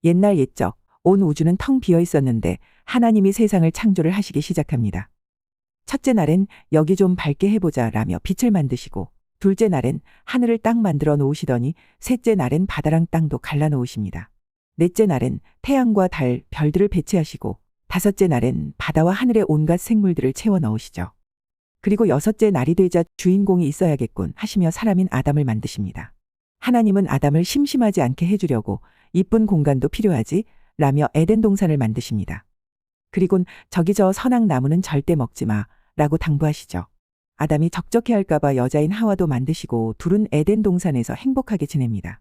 옛날 옛적 온 우주는 텅 비어 있었는데 하나님이 세상을 창조를 하시기 시작합니다. 첫째 날엔 여기 좀 밝게 해보자 라며 빛을 만드시고, 둘째 날엔 하늘을 딱 만들어 놓으시더니 셋째 날엔 바다랑 땅도 갈라 놓으십니다. 넷째 날엔 태양과 달, 별들을 배치하시고, 다섯째 날엔 바다와 하늘의 온갖 생물들을 채워 넣으시죠. 그리고 여섯째 날이 되자 주인공이 있어야겠군 하시며 사람인 아담을 만드십니다. 하나님은 아담을 심심하지 않게 해주려고 이쁜 공간도 필요하지 라며 에덴 동산을 만드십니다. 그리곤 저기 저 선악 나무는 절대 먹지 마 라고 당부하시죠. 아담이 적적해 할까봐 여자인 하와도 만드시고 둘은 에덴 동산에서 행복하게 지냅니다.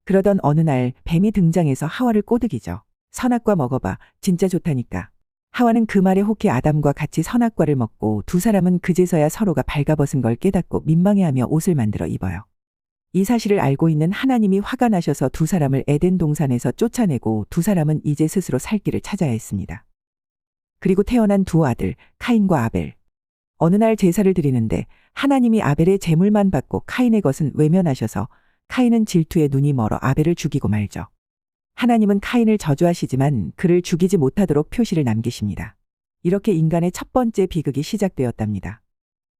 그러던 어느 날 뱀이 등장해서 하와를 꼬드기죠. 선악과 먹어봐. 진짜 좋다니까. 하와는 그 말에 혹해 아담과 같이 선악과를 먹고 두 사람은 그제서야 서로가 발가벗은 걸 깨닫고 민망해하며 옷을 만들어 입어요. 이 사실을 알고 있는 하나님이 화가 나셔서 두 사람을 에덴 동산에서 쫓아내고 두 사람은 이제 스스로 살 길을 찾아야 했습니다. 그리고 태어난 두 아들 카인과 아벨. 어느 날 제사를 드리는데 하나님이 아벨의 제물만 받고 카인의 것은 외면하셔서 카인은 질투에 눈이 멀어 아벨을 죽이고 말죠. 하나님은 카인을 저주하시지만 그를 죽이지 못하도록 표시를 남기십니다. 이렇게 인간의 첫 번째 비극이 시작되었답니다.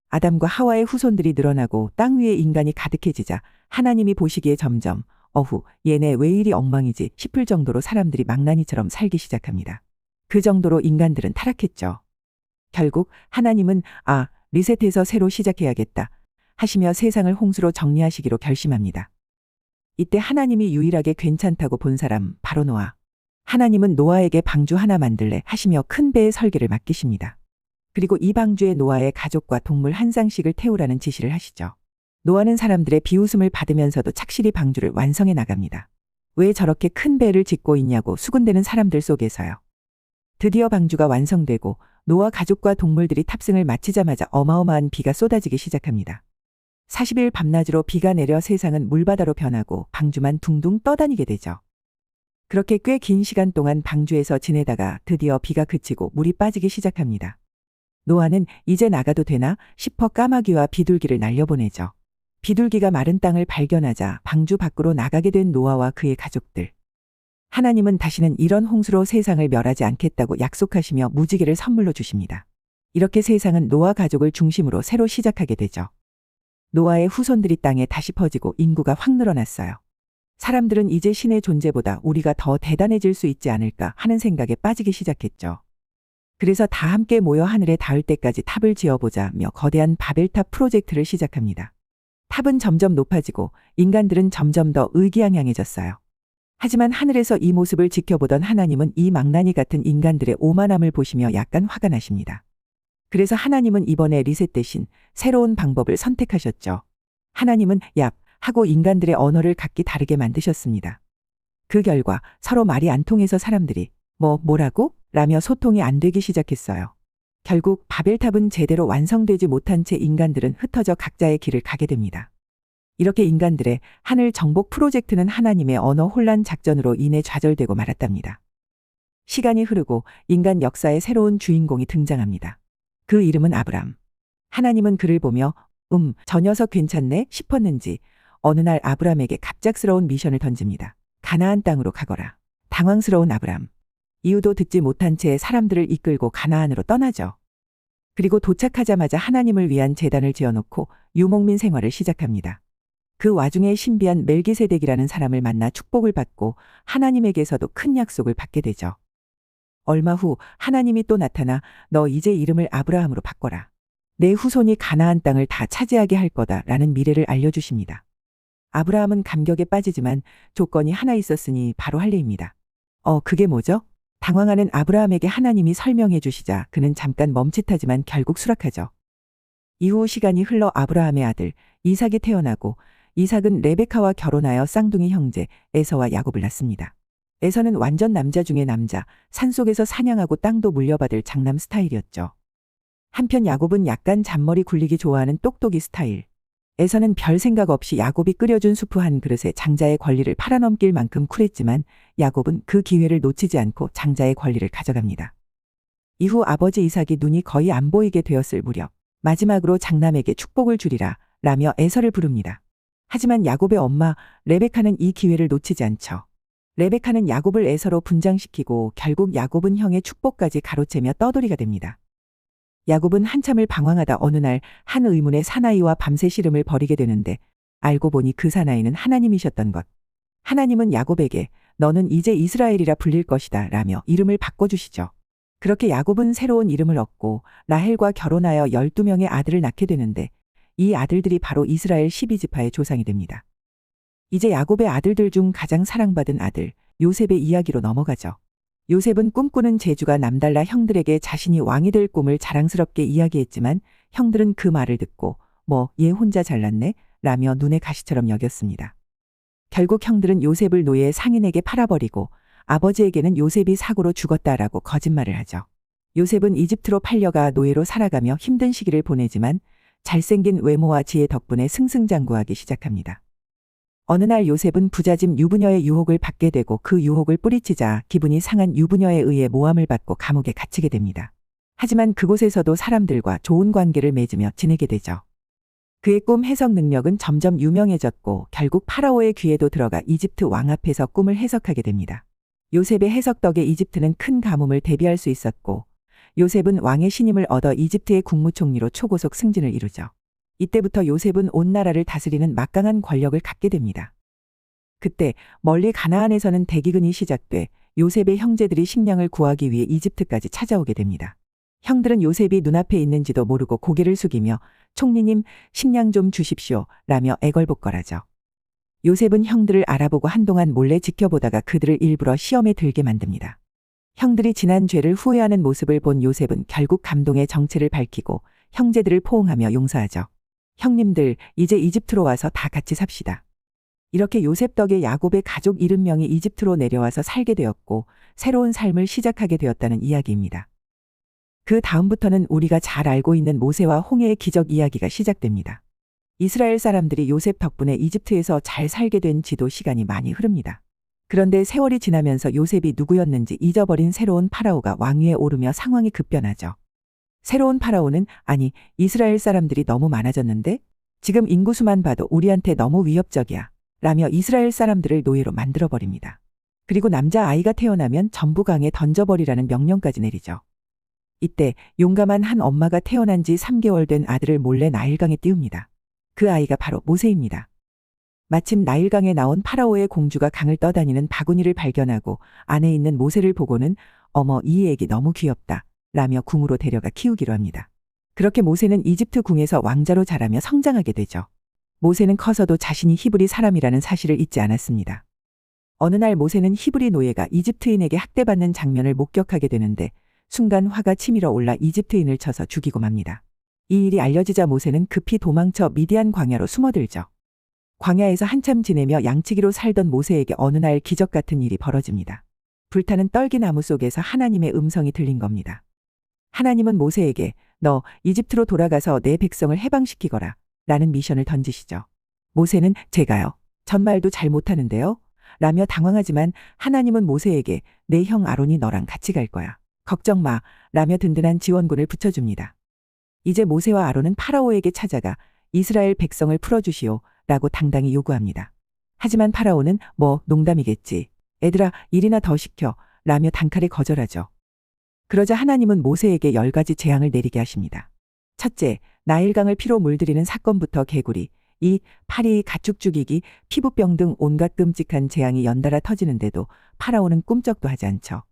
아담과 하와의 후손들이 늘어나고 땅 위에 인간이 가득해지자 하나님이 보시기에 점점 어후 얘네 왜 이리 엉망이지 싶을 정도로 사람들이 망나니처럼 살기 시작합니다. 그 정도로 인간들은 타락했죠. 결국 하나님은 리셋해서 새로 시작해야겠다 하시며 세상을 홍수로 정리하시기로 결심합니다. 이때 하나님이 유일하게 괜찮다고 본 사람 바로 노아. 하나님은 노아에게 방주 하나 만들래 하시며 큰 배의 설계를 맡기십니다. 그리고 이 방주에 노아의 가족과 동물 한 쌍씩을 태우라는 지시를 하시죠. 노아는 사람들의 비웃음을 받으면서도 착실히 방주를 완성해 나갑니다. 왜 저렇게 큰 배를 짓고 있냐고 수군대는 사람들 속에서요. 드디어 방주가 완성되고 노아 가족과 동물들이 탑승을 마치자마자 어마어마한 비가 쏟아지기 시작합니다. 40일 밤낮으로 비가 내려 세상은 물바다로 변하고 방주만 둥둥 떠다니게 되죠. 그렇게 꽤 긴 시간 동안 방주에서 지내다가 드디어 비가 그치고 물이 빠지기 시작합니다. 노아는 이제 나가도 되나 싶어 까마귀와 비둘기를 날려보내죠. 비둘기가 마른 땅을 발견하자 방주 밖으로 나가게 된 노아와 그의 가족들. 하나님은 다시는 이런 홍수로 세상을 멸하지 않겠다고 약속하시며 무지개를 선물로 주십니다. 이렇게 세상은 노아 가족을 중심으로 새로 시작하게 되죠. 노아의 후손들이 땅에 다시 퍼지고 인구가 확 늘어났어요. 사람들은 이제 신의 존재보다 우리가 더 대단해질 수 있지 않을까 하는 생각에 빠지기 시작했죠. 그래서 다 함께 모여 하늘에 닿을 때까지 탑을 지어보자며 거대한 바벨탑 프로젝트를 시작합니다. 탑은 점점 높아지고 인간들은 점점 더 의기양양해졌어요. 하지만 하늘에서 이 모습을 지켜보던 하나님은 이 망나니 같은 인간들의 오만함을 보시며 약간 화가 나십니다. 그래서 하나님은 이번에 리셋 대신 새로운 방법을 선택하셨죠. 하나님은 얍 하고 인간들의 언어를 각기 다르게 만드셨습니다. 그 결과 서로 말이 안 통해서 사람들이 뭐라고? 라며 소통이 안 되기 시작했어요. 결국 바벨탑은 제대로 완성되지 못한 채 인간들은 흩어져 각자의 길을 가게 됩니다. 이렇게 인간들의 하늘 정복 프로젝트는 하나님의 언어 혼란 작전으로 인해 좌절되고 말았답니다. 시간이 흐르고 인간 역사의 새로운 주인공이 등장합니다. 그 이름은 아브람. 하나님은 그를 보며 저 녀석 괜찮네 싶었는지 어느 날 아브람에게 갑작스러운 미션을 던집니다. 가나안 땅으로 가거라. 당황스러운 아브람. 이유도 듣지 못한 채 사람들을 이끌고 가나안으로 떠나죠. 그리고 도착하자마자 하나님을 위한 제단을 지어놓고 유목민 생활을 시작합니다. 그 와중에 신비한 멜기세덱이라는 사람을 만나 축복을 받고 하나님에게서도 큰 약속을 받게 되죠. 얼마 후 하나님이 또 나타나 너 이제 이름을 아브라함으로 바꿔라. 내 후손이 가나안 땅을 다 차지하게 할 거다라는 미래를 알려주십니다. 아브라함은 감격에 빠지지만 조건이 하나 있었으니 바로 할례입니다. 그게 뭐죠? 당황하는 아브라함에게 하나님이 설명해 주시자 그는 잠깐 멈칫하지만 결국 수락하죠. 이후 시간이 흘러 아브라함의 아들 이삭이 태어나고 이삭은 레베카와 결혼하여 쌍둥이 형제 에서와 야곱을 낳습니다. 에서는 완전 남자 중에 남자, 산속에서 사냥하고 땅도 물려받을 장남 스타일이었죠. 한편 야곱은 약간 잔머리 굴리기 좋아하는 똑똑이 스타일. 에서는 별 생각 없이 야곱이 끓여준 수프 한 그릇에 장자의 권리를 팔아넘길 만큼 쿨했지만 야곱은 그 기회를 놓치지 않고 장자의 권리를 가져갑니다. 이후 아버지 이삭이 눈이 거의 안 보이게 되었을 무렵 마지막으로 장남에게 축복을 주리라 라며 에서를 부릅니다. 하지만 야곱의 엄마 레베카는 이 기회를 놓치지 않죠. 레베카는 야곱을 에서로 분장시키고 결국 야곱은 형의 축복까지 가로채며 떠돌이가 됩니다. 야곱은 한참을 방황하다 어느 날 한 의문의 사나이와 밤새 씨름을 벌이게 되는데 알고 보니 그 사나이는 하나님이셨던 것. 하나님은 야곱에게 너는 이제 이스라엘이라 불릴 것이다 라며 이름을 바꿔주시죠. 그렇게 야곱은 새로운 이름을 얻고 라헬과 결혼하여 12명의 아들을 낳게 되는데 이 아들들이 바로 이스라엘 12지파의 조상이 됩니다. 이제 야곱의 아들들 중 가장 사랑받은 아들 요셉의 이야기로 넘어가죠. 요셉은 꿈꾸는 재주가 남달라 형들에게 자신이 왕이 될 꿈을 자랑스럽게 이야기했지만 형들은 그 말을 듣고 얘 혼자 잘났네 라며 눈의 가시처럼 여겼습니다. 결국 형들은 요셉을 노예 상인에게 팔아버리고 아버지에게는 요셉이 사고로 죽었다라고 거짓말을 하죠. 요셉은 이집트로 팔려가 노예로 살아가며 힘든 시기를 보내지만 잘생긴 외모와 지혜 덕분에 승승장구하기 시작합니다. 어느 날 요셉은 부잣집 유부녀의 유혹을 받게 되고 그 유혹을 뿌리치자 기분이 상한 유부녀에 의해 모함을 받고 감옥에 갇히게 됩니다. 하지만 그곳에서도 사람들과 좋은 관계를 맺으며 지내게 되죠. 그의 꿈 해석 능력은 점점 유명해졌고 결국 파라오의 귀에도 들어가 이집트 왕 앞에서 꿈을 해석하게 됩니다. 요셉의 해석 덕에 이집트는 큰 가뭄을 대비할 수 있었고 요셉은 왕의 신임을 얻어 이집트의 국무총리로 초고속 승진을 이루죠. 이때부터 요셉은 온 나라를 다스리는 막강한 권력을 갖게 됩니다. 그때 멀리 가나안에서는 대기근이 시작돼 요셉의 형제들이 식량을 구하기 위해 이집트까지 찾아오게 됩니다. 형들은 요셉이 눈앞에 있는지도 모르고 고개를 숙이며 총리님 식량 좀 주십시오 라며 애걸복걸하죠. 요셉은 형들을 알아보고 한동안 몰래 지켜보다가 그들을 일부러 시험에 들게 만듭니다. 형들이 지난 죄를 후회하는 모습을 본 요셉은 결국 감동의 정체를 밝히고 형제들을 포옹하며 용서하죠. 형님들 이제 이집트로 와서 다 같이 삽시다. 이렇게 요셉 덕에 야곱의 가족 70명이 이집트로 내려와서 살게 되었고 새로운 삶을 시작하게 되었다는 이야기입니다. 그 다음부터는 우리가 잘 알고 있는 모세와 홍해의 기적 이야기가 시작됩니다. 이스라엘 사람들이 요셉 덕분에 이집트에서 잘 살게 된 지도 시간이 많이 흐릅니다. 그런데 세월이 지나면서 요셉이 누구였는지 잊어버린 새로운 파라오가 왕위에 오르며 상황이 급변하죠. 새로운 파라오는 이스라엘 사람들이 너무 많아졌는데 지금 인구수만 봐도 우리한테 너무 위협적이야 라며 이스라엘 사람들을 노예로 만들어버립니다. 그리고 남자아이가 태어나면 전부 강에 던져버리라는 명령까지 내리죠. 이때 용감한 한 엄마가 태어난 지 3개월 된 아들을 몰래 나일강에 띄웁니다. 그 아이가 바로 모세입니다. 마침 나일강에 나온 파라오의 공주가 강을 떠다니는 바구니를 발견하고 안에 있는 모세를 보고는 어머 이 애기 너무 귀엽다 라며 궁으로 데려가 키우기로 합니다. 그렇게 모세는 이집트 궁에서 왕자로 자라며 성장하게 되죠. 모세는 커서도 자신이 히브리 사람이라는 사실을 잊지 않았습니다. 어느 날 모세는 히브리 노예가 이집트인에게 학대받는 장면을 목격하게 되는데 순간 화가 치밀어 올라 이집트인을 쳐서 죽이고 맙니다. 이 일이 알려지자 모세는 급히 도망쳐 미디안 광야로 숨어들죠. 광야에서 한참 지내며 양치기로 살던 모세에게 어느 날 기적 같은 일이 벌어집니다. 불타는 떨기나무 속에서 하나님의 음성이 들린 겁니다. 하나님은 모세에게 너 이집트로 돌아가서 내 백성을 해방시키거라 라는 미션을 던지시죠. 모세는 제가요? 전말도 잘 못하는데요? 라며 당황하지만 하나님은 모세에게 내 형 아론이 너랑 같이 갈 거야. 걱정 마 라며 든든한 지원군을 붙여줍니다. 이제 모세와 아론은 파라오에게 찾아가 이스라엘 백성을 풀어주시오 라고 당당히 요구합니다. 하지만 파라오는 농담이겠지. 애들아 일이나 더 시켜 라며 단칼에 거절하죠. 그러자 하나님은 모세에게 10가지 재앙을 내리게 하십니다. 첫째, 나일강을 피로 물들이는 사건부터 개구리, 파리, 가축 죽이기, 피부병 등 온갖 끔찍한 재앙이 연달아 터지는데도 파라오는 꿈쩍도 하지 않죠.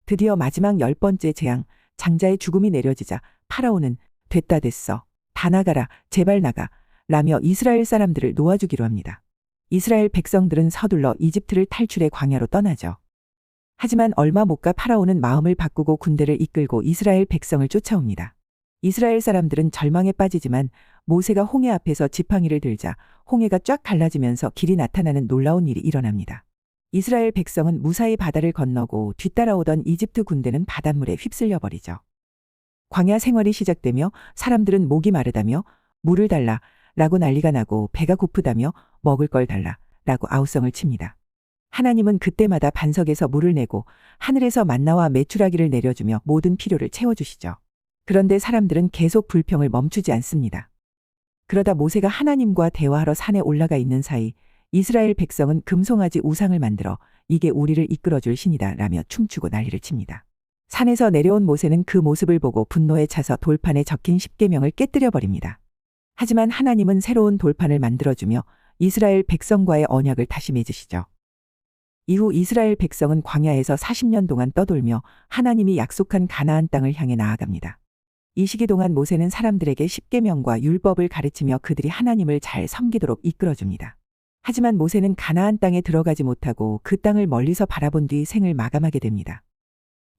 드디어 마지막 10번째 재앙, 장자의 죽음이 내려지자 파라오는 됐다 됐어. 다 나가라. 제발 나가. 라며 이스라엘 사람들을 놓아주기로 합니다. 이스라엘 백성들은 서둘러 이집트를 탈출해 광야로 떠나죠. 하지만 얼마 못 가 파라오는 마음을 바꾸고 군대를 이끌고 이스라엘 백성을 쫓아옵니다. 이스라엘 사람들은 절망에 빠지지만 모세가 홍해 앞에서 지팡이를 들자 홍해가 쫙 갈라지면서 길이 나타나는 놀라운 일이 일어납니다. 이스라엘 백성은 무사히 바다를 건너고 뒤따라오던 이집트 군대는 바닷물에 휩쓸려 버리죠. 광야 생활이 시작되며 사람들은 목이 마르다며 물을 달라 라고 난리가 나고 배가 고프다며 먹을 걸 달라 라고 아우성을 칩니다. 하나님은 그때마다 반석에서 물을 내고 하늘에서 만나와 메추라기를 내려주며 모든 필요를 채워주시죠. 그런데 사람들은 계속 불평을 멈추지 않습니다. 그러다 모세가 하나님과 대화하러 산에 올라가 있는 사이 이스라엘 백성은 금송아지 우상을 만들어 이게 우리를 이끌어줄 신이다 라며 춤추고 난리를 칩니다. 산에서 내려온 모세는 그 모습을 보고 분노에 차서 돌판에 적힌 십계명을 깨뜨려 버립니다. 하지만 하나님은 새로운 돌판을 만들어주며 이스라엘 백성과의 언약을 다시 맺으시죠. 이후 이스라엘 백성은 광야에서 40년 동안 떠돌며 하나님이 약속한 가나안 땅을 향해 나아갑니다. 이 시기 동안 모세는 사람들에게 십계명과 율법을 가르치며 그들이 하나님을 잘 섬기도록 이끌어줍니다. 하지만 모세는 가나안 땅에 들어가지 못하고 그 땅을 멀리서 바라본 뒤 생을 마감하게 됩니다.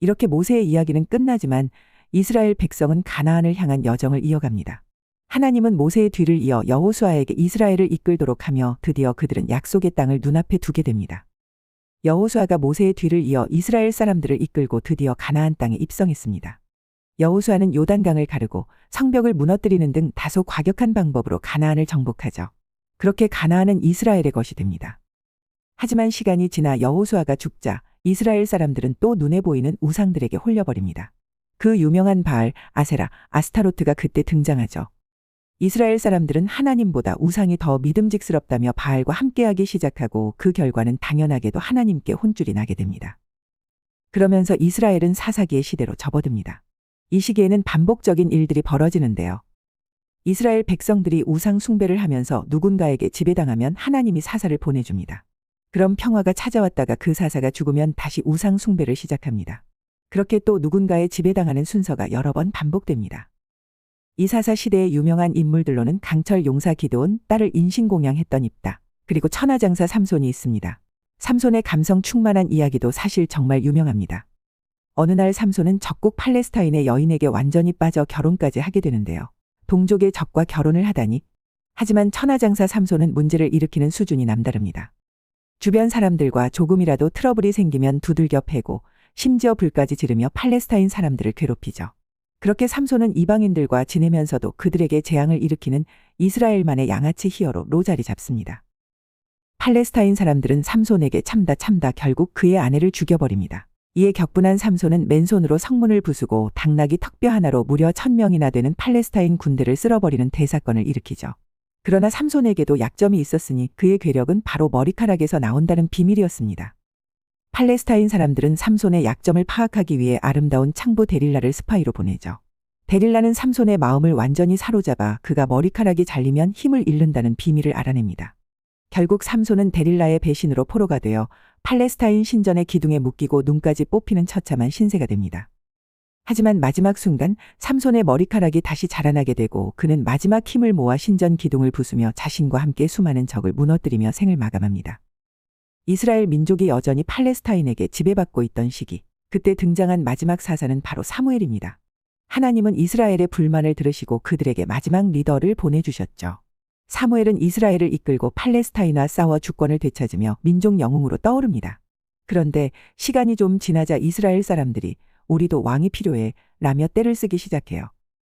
이렇게 모세의 이야기는 끝나지만 이스라엘 백성은 가나안을 향한 여정을 이어갑니다. 하나님은 모세의 뒤를 이어 여호수아에게 이스라엘을 이끌도록 하며 드디어 그들은 약속의 땅을 눈앞에 두게 됩니다. 여호수아가 모세의 뒤를 이어 이스라엘 사람들을 이끌고 드디어 가나안 땅에 입성했습니다. 여호수아는 요단강을 가르고 성벽을 무너뜨리는 등 다소 과격한 방법으로 가나안을 정복하죠. 그렇게 가나안은 이스라엘의 것이 됩니다. 하지만 시간이 지나 여호수아가 죽자 이스라엘 사람들은 또 눈에 보이는 우상들에게 홀려버립니다. 그 유명한 바알, 아세라, 아스타로트가 그때 등장하죠. 이스라엘 사람들은 하나님보다 우상이 더 믿음직스럽다며 바알과 함께하기 시작하고 그 결과는 당연하게도 하나님께 혼쭐이 나게 됩니다. 그러면서 이스라엘은 사사기의 시대로 접어듭니다. 이 시기에는 반복적인 일들이 벌어지는데요. 이스라엘 백성들이 우상 숭배를 하면서 누군가에게 지배당하면 하나님이 사사를 보내줍니다. 그럼 평화가 찾아왔다가 그 사사가 죽으면 다시 우상 숭배를 시작합니다. 그렇게 또 누군가의 지배당하는 순서가 여러 번 반복됩니다. 이 사사 시대의 유명한 인물들로는 강철 용사 기드온, 딸을 인신공양했던 입다, 그리고 천하장사 삼손이 있습니다. 삼손의 감성 충만한 이야기도 사실 정말 유명합니다. 어느 날 삼손은 적국 팔레스타인의 여인에게 완전히 빠져 결혼까지 하게 되는데요. 동족의 적과 결혼을 하다니. 하지만 천하장사 삼손은 문제를 일으키는 수준이 남다릅니다. 주변 사람들과 조금이라도 트러블이 생기면 두들겨 패고 심지어 불까지 지르며 팔레스타인 사람들을 괴롭히죠. 그렇게 삼손은 이방인들과 지내면서도 그들에게 재앙을 일으키는 이스라엘만의 양아치 히어로로 자리 잡습니다. 팔레스타인 사람들은 삼손에게 참다 결국 그의 아내를 죽여버립니다. 이에 격분한 삼손은 맨손으로 성문을 부수고 당나귀 턱뼈 하나로 무려 1000명이나 되는 팔레스타인 군대를 쓸어버리는 대사건을 일으키죠. 그러나 삼손에게도 약점이 있었으니 그의 괴력은 바로 머리카락에서 나온다는 비밀이었습니다. 팔레스타인 사람들은 삼손의 약점을 파악하기 위해 아름다운 창부 데릴라를 스파이로 보내죠. 데릴라는 삼손의 마음을 완전히 사로잡아 그가 머리카락이 잘리면 힘을 잃는다는 비밀을 알아냅니다. 결국 삼손은 데릴라의 배신으로 포로가 되어 팔레스타인 신전의 기둥에 묶이고 눈까지 뽑히는 처참한 신세가 됩니다. 하지만 마지막 순간 삼손의 머리카락이 다시 자라나게 되고 그는 마지막 힘을 모아 신전 기둥을 부수며 자신과 함께 수많은 적을 무너뜨리며 생을 마감합니다. 이스라엘 민족이 여전히 팔레스타인에게 지배받고 있던 시기, 그때 등장한 마지막 사사는 바로 사무엘입니다. 하나님은 이스라엘의 불만을 들으시고 그들에게 마지막 리더를 보내주셨죠. 사무엘은 이스라엘을 이끌고 팔레스타인과 싸워 주권을 되찾으며 민족 영웅으로 떠오릅니다. 그런데 시간이 좀 지나자 이스라엘 사람들이 우리도 왕이 필요해 라며 떼를 쓰기 시작해요.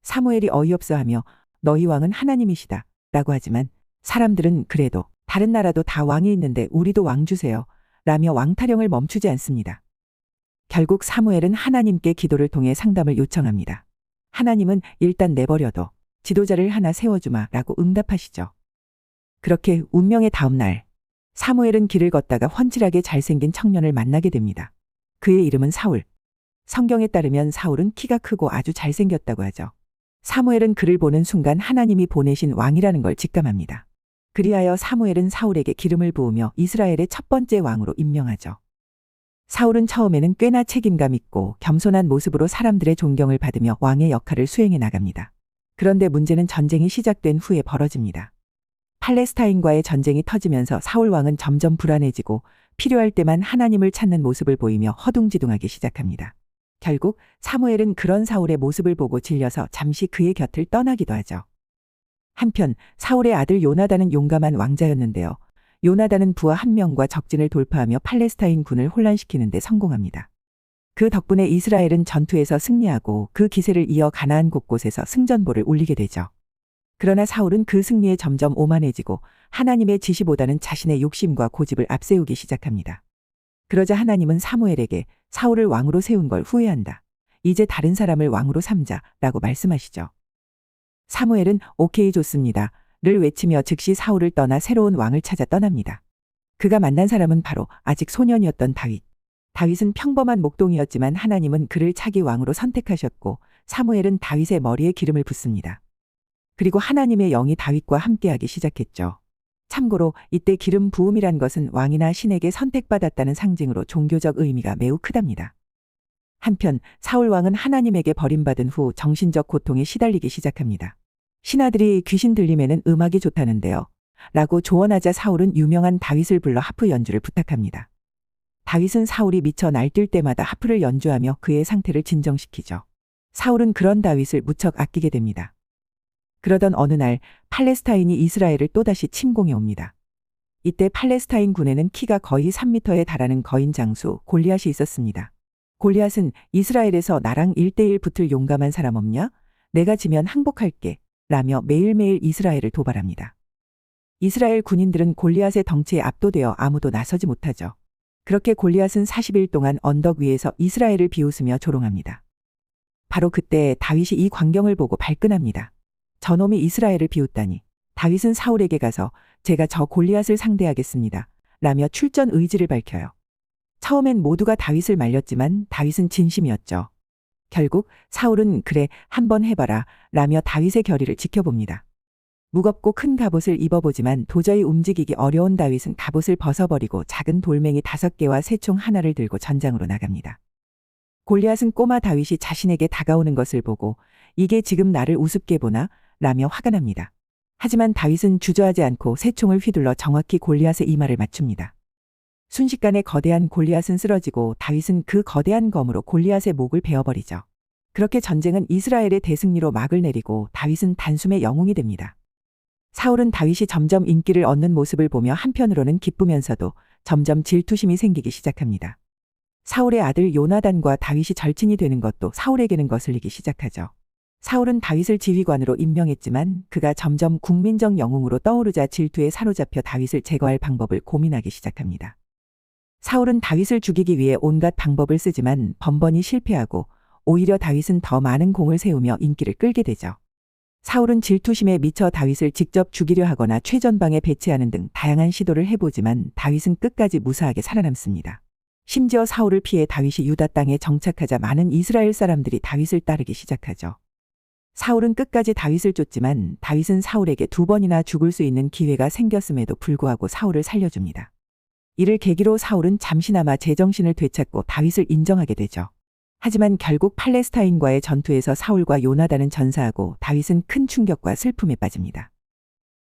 사무엘이 어이없어하며 너희 왕은 하나님이시다 라고 하지만 사람들은 그래도 다른 나라도 다 왕이 있는데 우리도 왕 주세요 라며 왕타령을 멈추지 않습니다. 결국 사무엘은 하나님께 기도를 통해 상담을 요청합니다. 하나님은 일단 내버려둬 지도자를 하나 세워주마 라고 응답하시죠. 그렇게 운명의 다음 날 사무엘은 길을 걷다가 훤칠하게 잘생긴 청년을 만나게 됩니다. 그의 이름은 사울. 성경에 따르면 사울은 키가 크고 아주 잘생겼다고 하죠. 사무엘은 그를 보는 순간 하나님이 보내신 왕이라는 걸 직감합니다. 그리하여 사무엘은 사울에게 기름을 부으며 이스라엘의 첫 번째 왕으로 임명하죠. 사울은 처음에는 꽤나 책임감 있고 겸손한 모습으로 사람들의 존경을 받으며 왕의 역할을 수행해 나갑니다. 그런데 문제는 전쟁이 시작된 후에 벌어집니다. 팔레스타인과의 전쟁이 터지면서 사울 왕은 점점 불안해지고 필요할 때만 하나님을 찾는 모습을 보이며 허둥지둥하기 시작합니다. 결국 사무엘은 그런 사울의 모습을 보고 질려서 잠시 그의 곁을 떠나기도 하죠. 한편 사울의 아들 요나단은 용감한 왕자였는데요. 요나단은 부하 한 명과 적진을 돌파하며 팔레스타인 군을 혼란시키는 데 성공합니다. 그 덕분에 이스라엘은 전투에서 승리하고 그 기세를 이어 가나안 곳곳에서 승전보를 울리게 되죠. 그러나 사울은 그 승리에 점점 오만해지고 하나님의 지시보다는 자신의 욕심과 고집을 앞세우기 시작합니다. 그러자 하나님은 사무엘에게 사울을 왕으로 세운 걸 후회한다. 이제 다른 사람을 왕으로 삼자 라고 말씀하시죠. 사무엘은 오케이 좋습니다 를 외치며 즉시 사울을 떠나 새로운 왕을 찾아 떠납니다. 그가 만난 사람은 바로 아직 소년이었던 다윗. 다윗은 평범한 목동이었지만 하나님은 그를 차기 왕으로 선택하셨고 사무엘은 다윗의 머리에 기름을 붓습니다. 그리고 하나님의 영이 다윗과 함께하기 시작했죠. 참고로 이때 기름 부음이란 것은 왕이나 신에게 선택받았다는 상징으로 종교적 의미가 매우 크답니다. 한편 사울 왕은 하나님에게 버림받은 후 정신적 고통에 시달리기 시작합니다. 신하들이 귀신 들림에는 음악이 좋다는데요. 라고 조언하자 사울은 유명한 다윗을 불러 하프 연주를 부탁합니다. 다윗은 사울이 미쳐 날뛸 때마다 하프를 연주하며 그의 상태를 진정시키죠. 사울은 그런 다윗을 무척 아끼게 됩니다. 그러던 어느 날 팔레스타인이 이스라엘을 또다시 침공해 옵니다. 이때 팔레스타인 군에는 키가 거의 3m에 달하는 거인 장수 골리앗이 있었습니다. 골리앗은 이스라엘에서 나랑 1대1 붙을 용감한 사람 없냐? 내가 지면 항복할게. 라며 매일매일 이스라엘을 도발합니다. 이스라엘 군인들은 골리앗의 덩치에 압도되어 아무도 나서지 못하죠. 그렇게 골리앗은 40일 동안 언덕 위에서 이스라엘을 비웃으며 조롱합니다. 바로 그때 다윗이 이 광경을 보고 발끈합니다. 저놈이 이스라엘을 비웃다니. 다윗은 사울에게 가서 제가 저 골리앗을 상대하겠습니다. 라며 출전 의지를 밝혀요. 처음엔 모두가 다윗을 말렸지만 다윗은 진심이었죠. 결국 사울은 그래 한번 해봐라 라며 다윗의 결의를 지켜봅니다. 무겁고 큰 갑옷을 입어보지만 도저히 움직이기 어려운 다윗은 갑옷을 벗어버리고 작은 돌멩이 5개와 새총 하나를 들고 전장으로 나갑니다. 골리앗은 꼬마 다윗이 자신에게 다가오는 것을 보고 이게 지금 나를 우습게 보나? 라며 화가 납니다. 하지만 다윗은 주저하지 않고 새총을 휘둘러 정확히 골리앗의 이마를 맞춥니다. 순식간에 거대한 골리앗은 쓰러지고 다윗은 그 거대한 검으로 골리앗의 목을 베어버리죠. 그렇게 전쟁은 이스라엘의 대승리로 막을 내리고 다윗은 단숨에 영웅이 됩니다. 사울은 다윗이 점점 인기를 얻는 모습을 보며 한편으로는 기쁘면서도 점점 질투심이 생기기 시작합니다. 사울의 아들 요나단과 다윗이 절친이 되는 것도 사울에게는 거슬리기 시작하죠. 사울은 다윗을 지휘관으로 임명했지만 그가 점점 국민적 영웅으로 떠오르자 질투에 사로잡혀 다윗을 제거할 방법을 고민하기 시작합니다. 사울은 다윗을 죽이기 위해 온갖 방법을 쓰지만 번번이 실패하고 오히려 다윗은 더 많은 공을 세우며 인기를 끌게 되죠. 사울은 질투심에 미쳐 다윗을 직접 죽이려 하거나 최전방에 배치하는 등 다양한 시도를 해보지만 다윗은 끝까지 무사하게 살아남습니다. 심지어 사울을 피해 다윗이 유다 땅에 정착하자 많은 이스라엘 사람들이 다윗을 따르기 시작하죠. 사울은 끝까지 다윗을 쫓지만 다윗은 사울에게 2번이나 죽을 수 있는 기회가 생겼음에도 불구하고 사울을 살려줍니다. 이를 계기로 사울은 잠시나마 제정신을 되찾고 다윗을 인정하게 되죠. 하지만 결국 팔레스타인과의 전투에서 사울과 요나단은 전사하고 다윗은 큰 충격과 슬픔에 빠집니다.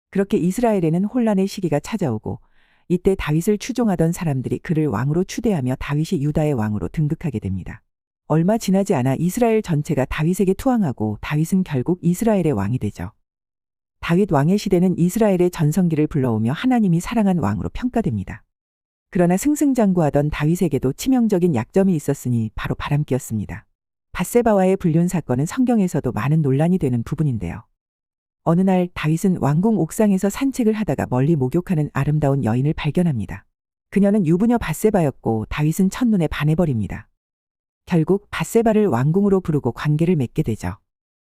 그렇게 이스라엘에는 혼란의 시기가 찾아오고 이때 다윗을 추종하던 사람들이 그를 왕으로 추대하며 다윗이 유다의 왕으로 등극하게 됩니다. 얼마 지나지 않아 이스라엘 전체가 다윗에게 투항하고 다윗은 결국 이스라엘의 왕이 되죠. 다윗 왕의 시대는 이스라엘의 전성기를 불러오며 하나님이 사랑한 왕으로 평가됩니다. 그러나 승승장구하던 다윗에게도 치명적인 약점이 있었으니 바로 바람기였습니다. 밧세바와의 불륜 사건은 성경에서도 많은 논란이 되는 부분인데요. 어느 날 다윗은 왕궁 옥상에서 산책을 하다가 멀리 목욕하는 아름다운 여인을 발견합니다. 그녀는 유부녀 밧세바였고 다윗은 첫눈에 반해버립니다. 결국 밧세바를 왕궁으로 부르고 관계를 맺게 되죠.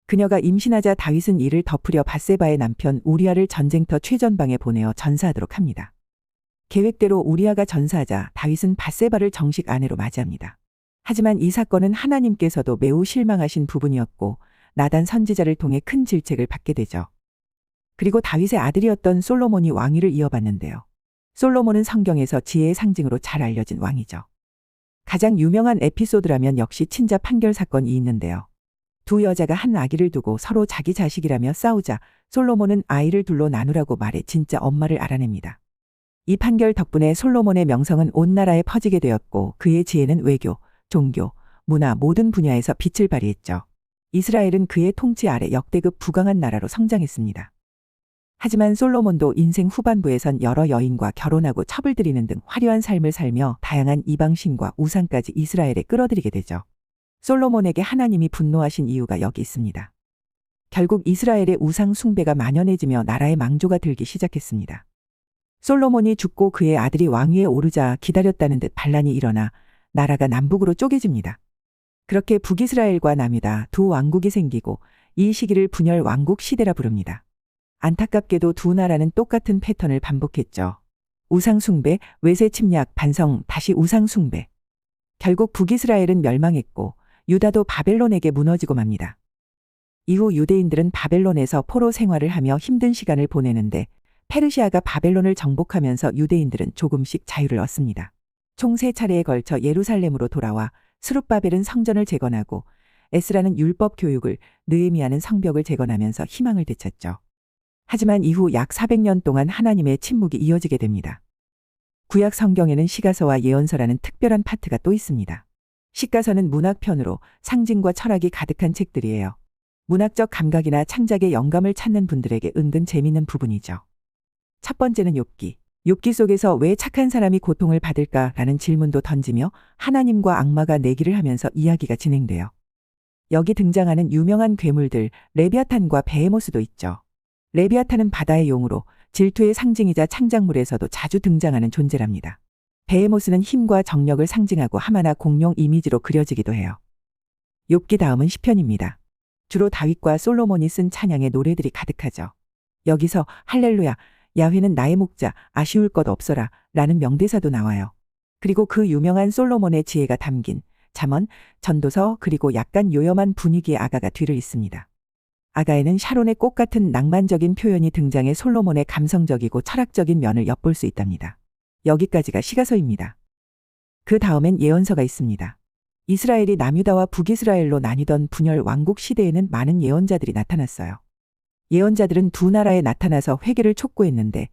그녀가 임신하자 다윗은 이를 덮으려 밧세바의 남편 우리아를 전쟁터 최전방에 보내어 전사하도록 합니다. 계획대로 우리아가 전사하자 다윗은 밧세바를 정식 아내로 맞이합니다. 하지만 이 사건은 하나님께서도 매우 실망하신 부분이었고 나단 선지자를 통해 큰 질책을 받게 되죠. 그리고 다윗의 아들이었던 솔로몬이 왕위를 이어받는데요. 솔로몬은 성경에서 지혜의 상징으로 잘 알려진 왕이죠. 가장 유명한 에피소드라면 역시 친자 판결 사건이 있는데요. 두 여자가 한 아기를 두고 서로 자기 자식이라며 싸우자 솔로몬은 아이를 둘로 나누라고 말해 진짜 엄마를 알아냅니다. 이 판결 덕분에 솔로몬의 명성은 온 나라에 퍼지게 되었고 그의 지혜는 외교, 종교, 문화 모든 분야에서 빛을 발휘했죠. 이스라엘은 그의 통치 아래 역대급 부강한 나라로 성장했습니다. 하지만 솔로몬도 인생 후반부에선 여러 여인과 결혼하고 첩을 들이는 등 화려한 삶을 살며 다양한 이방신과 우상까지 이스라엘에 끌어들이게 되죠. 솔로몬에게 하나님이 분노하신 이유가 여기 있습니다. 결국 이스라엘의 우상 숭배가 만연해지며 나라의 망조가 들기 시작했습니다. 솔로몬이 죽고 그의 아들이 왕위에 오르자 기다렸다는 듯 반란이 일어나 나라가 남북으로 쪼개집니다. 그렇게 북이스라엘과 남유다 두 왕국이 생기고 이 시기를 분열 왕국 시대라 부릅니다. 안타깝게도 두 나라는 똑같은 패턴을 반복했죠. 우상숭배, 외세 침략, 반성, 다시 우상숭배. 결국 북이스라엘은 멸망했고 유다도 바벨론에게 무너지고 맙니다. 이후 유대인들은 바벨론에서 포로 생활을 하며 힘든 시간을 보내는데 페르시아가 바벨론을 정복하면서 유대인들은 조금씩 자유를 얻습니다. 총 3차례에 걸쳐 예루살렘으로 돌아와 스룹바벨은 성전을 재건하고 에스라는 율법 교육을, 느헤미야는 성벽을 재건하면서 희망을 되찾죠. 하지만 이후 약 400년 동안 하나님의 침묵이 이어지게 됩니다. 구약 성경에는 시가서와 예언서라는 특별한 파트가 또 있습니다. 시가서는 문학편으로 상징과 철학이 가득한 책들이에요. 문학적 감각이나 창작의 영감을 찾는 분들에게 은근 재밌는 부분이죠. 첫 번째는 욥기. 욥기 속에서 왜 착한 사람이 고통을 받을까라는 질문도 던지며 하나님과 악마가 내기를 하면서 이야기가 진행돼요. 여기 등장하는 유명한 괴물들 레비아탄과 베헤모스도 있죠. 레비아탄은 바다의 용으로 질투의 상징이자 창작물에서도 자주 등장하는 존재랍니다. 베헤모스는 힘과 정력을 상징하고 하마나 공룡 이미지로 그려지기도 해요. 욥기 다음은 시편입니다. 주로 다윗과 솔로몬이 쓴 찬양의 노래들이 가득하죠. 여기서 할렐루야, 야훼는 나의 목자, 아쉬울 것 없어라 라는 명대사도 나와요. 그리고 그 유명한 솔로몬의 지혜가 담긴 잠언, 전도서, 그리고 약간 요염한 분위기의 아가가 뒤를 잇습니다. 아가에는 샤론의 꽃 같은 낭만적인 표현이 등장해 솔로몬의 감성적이고 철학적인 면을 엿볼 수 있답니다. 여기까지가 시가서입니다. 그 다음엔 예언서가 있습니다. 이스라엘이 남유다와 북이스라엘로 나뉘던 분열 왕국 시대에는 많은 예언자들이 나타났어요. 예언자들은 두 나라에 나타나서 회개를 촉구했는데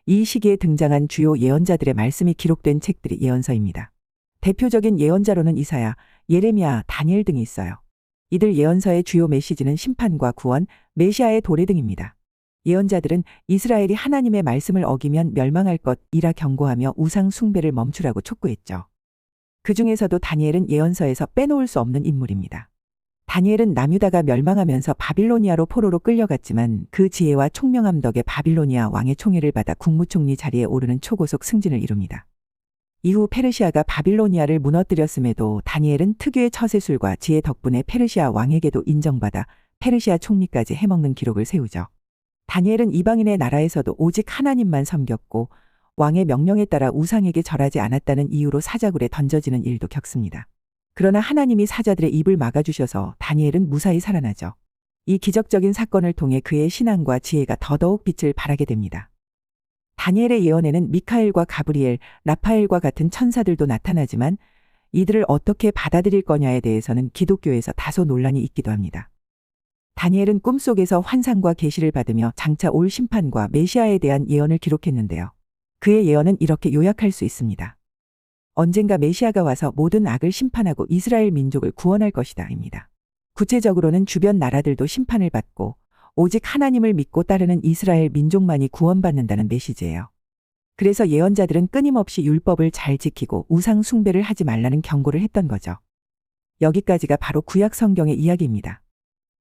이 시기에 등장한 주요 예언자들의 말씀이 기록된 책들이 예언서입니다. 대표적인 예언자로는 이사야, 예레미야, 다니엘 등이 있어요. 이들 예언서의 주요 메시지는 심판과 구원, 메시아의 도래 등입니다. 예언자들은 이스라엘이 하나님의 말씀을 어기면 멸망할 것이라 경고하며 우상 숭배를 멈추라고 촉구했죠. 그 중에서도 다니엘은 예언서에서 빼놓을 수 없는 인물입니다. 다니엘은 남유다가 멸망하면서 바빌로니아로 포로로 끌려갔지만 그 지혜와 총명함 덕에 바빌로니아 왕의 총애를 받아 국무총리 자리에 오르는 초고속 승진을 이룹니다. 이후 페르시아가 바빌로니아를 무너뜨렸음에도 다니엘은 특유의 처세술과 지혜 덕분에 페르시아 왕에게도 인정받아 페르시아 총리까지 해먹는 기록을 세우죠. 다니엘은 이방인의 나라에서도 오직 하나님만 섬겼고 왕의 명령에 따라 우상에게 절하지 않았다는 이유로 사자굴에 던져지는 일도 겪습니다. 그러나 하나님이 사자들의 입을 막아주셔서 다니엘은 무사히 살아나죠. 이 기적적인 사건을 통해 그의 신앙과 지혜가 더더욱 빛을 발하게 됩니다. 다니엘의 예언에는 미카엘과 가브리엘, 라파엘과 같은 천사들도 나타나지만 이들을 어떻게 받아들일 거냐에 대해서는 기독교에서 다소 논란이 있기도 합니다. 다니엘은 꿈속에서 환상과 계시를 받으며 장차 올 심판과 메시아에 대한 예언을 기록했는데요. 그의 예언은 이렇게 요약할 수 있습니다. 언젠가 메시아가 와서 모든 악을 심판하고 이스라엘 민족을 구원할 것이다 입니다. 구체적으로는 주변 나라들도 심판을 받고 오직 하나님을 믿고 따르는 이스라엘 민족만이 구원받는다는 메시지예요. 그래서 예언자들은 끊임없이 율법을 잘 지키고 우상 숭배를 하지 말라는 경고를 했던 거죠. 여기까지가 바로 구약 성경의 이야기입니다.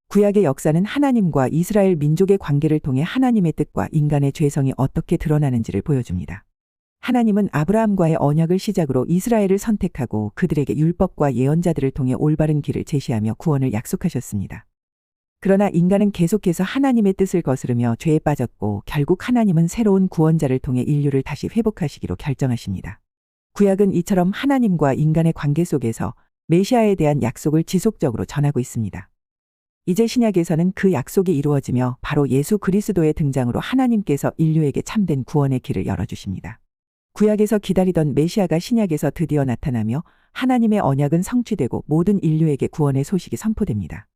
구약의 역사는 하나님과 이스라엘 민족의 관계를 통해 하나님의 뜻과 인간의 죄성이 어떻게 드러나는지를 보여줍니다. 하나님은 아브라함과의 언약을 시작으로 이스라엘을 선택하고 그들에게 율법과 예언자들을 통해 올바른 길을 제시하며 구원을 약속하셨습니다. 그러나 인간은 계속해서 하나님의 뜻을 거스르며 죄에 빠졌고 결국 하나님은 새로운 구원자를 통해 인류를 다시 회복하시기로 결정하십니다. 구약은 이처럼 하나님과 인간의 관계 속에서 메시아에 대한 약속을 지속적으로 전하고 있습니다. 이제 신약에서는 그 약속이 이루어지며 바로 예수 그리스도의 등장으로 하나님께서 인류에게 참된 구원의 길을 열어주십니다. 구약에서 기다리던 메시아가 신약에서 드디어 나타나며 하나님의 언약은 성취되고 모든 인류에게 구원의 소식이 선포됩니다.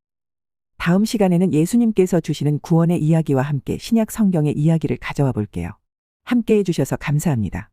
다음 시간에는 예수님께서 주시는 구원의 이야기와 함께 신약 성경의 이야기를 가져와 볼게요. 함께 해주셔서 감사합니다.